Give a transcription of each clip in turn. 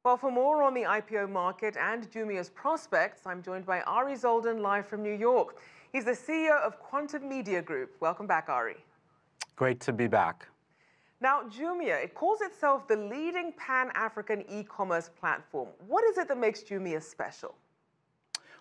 Well, for more on the IPO market and Jumia's prospects, I'm joined by Ari Zoldan live from New York. He's the CEO of Quantum Media Group. Welcome back, Ari. Great to be back. Now, Jumia, it calls itself the leading Pan-African e-commerce platform. What is it that makes Jumia special?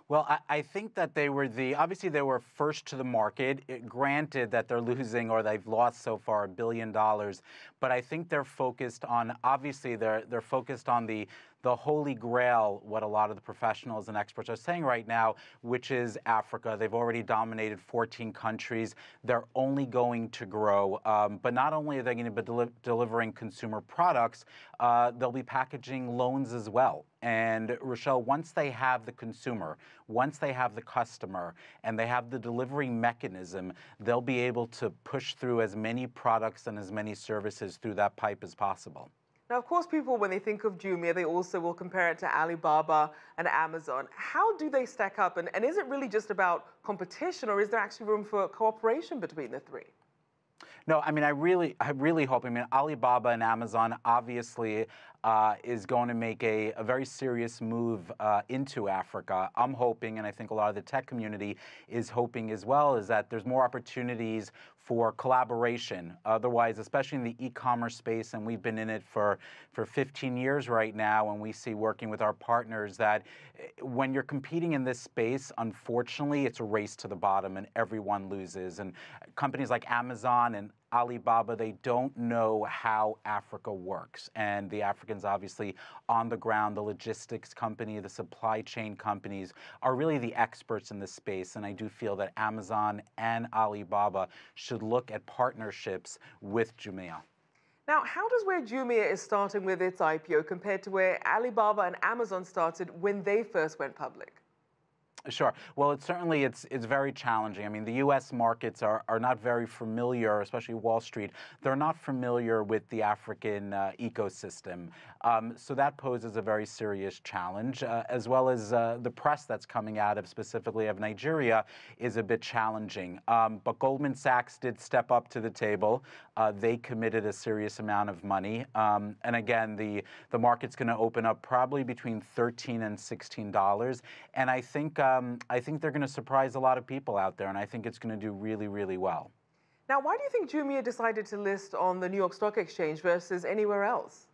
Well, I think that obviously they were first to the market. Granted that they're losing or they've lost so far $1 billion, but I think they're focused on, obviously they're focused on the holy grail, what a lot of the professionals and experts are saying right now, which is Africa. They've already dominated 14 countries. They're only going to grow, but not only are they going to be delivering consumer products, they'll be packaging loans as well. And Rachelle, once they have the consumer, once they have the customer, and they have the delivery mechanism, they'll be able to push through as many products and as many services through that pipe as possible. Now, of course, people, when they think of Jumia, they also will compare it to Alibaba and Amazon. How do they stack up? And is it really just about competition, or is there actually room for cooperation between the three? No, I mean, I really hope. I mean, Alibaba and Amazon obviously is going to make a very serious move into Africa. I'm hoping, and I think a lot of the tech community is hoping as well, is that there's more opportunities for collaboration. Otherwise, especially in the e-commerce space, and we've been in it for 15 years right now, and we see working with our partners that when you're competing in this space, unfortunately, it's a race to the bottom and everyone loses. And companies like Amazon and Alibaba, they don't know how Africa works. And the Africans obviously on the ground, the logistics company, the supply chain companies are really the experts in this space. And I do feel that Amazon and Alibaba should look at partnerships with Jumia. Now, how does where Jumia is starting with its IPO compared to where Alibaba and Amazon started when they first went public? Sure. Well, it's very challenging. I mean, the U.S. markets are not very familiar, especially Wall Street. They're not familiar with the African ecosystem. So that poses a very serious challenge, as well as the press that's coming out of, specifically of Nigeria, is a bit challenging. But Goldman Sachs did step up to the table. They committed a serious amount of money. And again, the market's going to open up probably between $13 and $16. And I think they're going to surprise a lot of people out there, and I think it's going to do really, really well. Now, why do you think Jumia decided to list on the New York Stock Exchange versus anywhere else?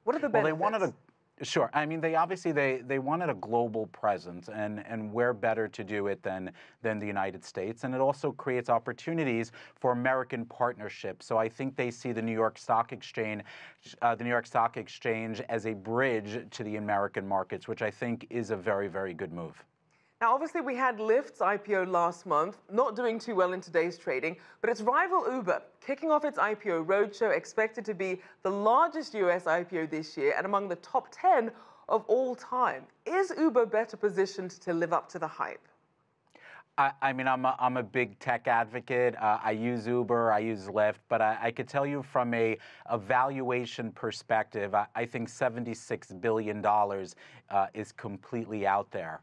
What are the benefits? Well, they wanted Sure. I mean, they wanted a global presence, and where better to do it than the United States? And it also creates opportunities for American partnerships. So I think they see the New York Stock Exchange, as a bridge to the American markets, which I think is a very, very good move. Now, obviously, we had Lyft's IPO last month, not doing too well in today's trading, but its rival Uber, kicking off its IPO roadshow, expected to be the largest US IPO this year and among the top 10 of all time. Is Uber better positioned to live up to the hype? I mean, I'm a big tech advocate. I use Uber, I use Lyft, but I could tell you from a valuation perspective, I think $76 billion is completely out there.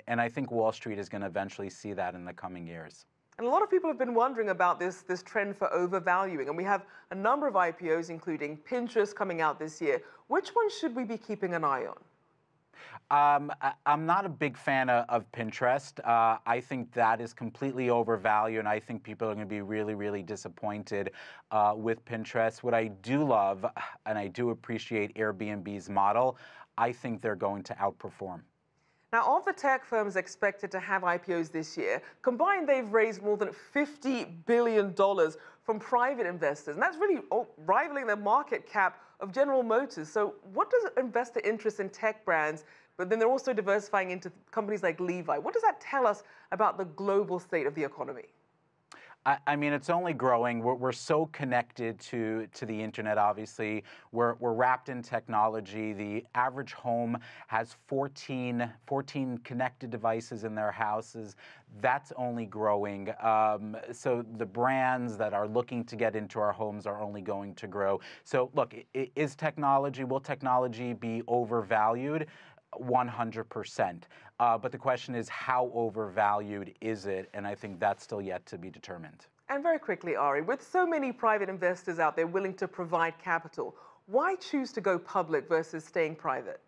And I think Wall Street is going to eventually see that in the coming years. And a lot of people have been wondering about this trend for overvaluing. And we have a number of IPOs, including Pinterest, coming out this year. Which one should we be keeping an eye on? I'm not a big fan of Pinterest. I think that is completely overvalued, and I think people are going to be really, really disappointed with Pinterest. What I do love, and I do appreciate Airbnb's model, I think they're going to outperform. Now, of the tech firms expected to have IPOs this year, combined, they've raised more than $50 billion from private investors. And that's really rivaling the market cap of General Motors. So what does investor interest in tech brands, but then they're also diversifying into companies like Levi, what does that tell us about the global state of the economy? I mean, it's only growing. We're so connected to the internet, obviously. We're wrapped in technology. The average home has 14 connected devices in their houses. That's only growing. So the brands that are looking to get into our homes are only going to grow. So look, will technology be overvalued? 100%. But the question is, how overvalued is it? And I think that's still yet to be determined. And very quickly, Ari, with so many private investors out there willing to provide capital, why choose to go public versus staying private?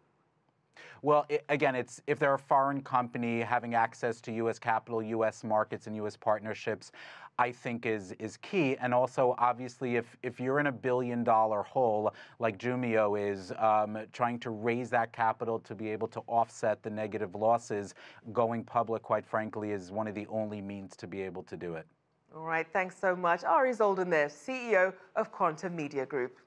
Well, again, if they're a foreign company having access to U.S. capital, U.S. markets, and U.S. partnerships, I think is key. And also, obviously, if you're in a billion-dollar hole like Jumia is, trying to raise that capital to be able to offset the negative losses, going public, quite frankly, is one of the only means to be able to do it. All right, thanks so much. Ari Zoldan there, CEO of Quantum Media Group.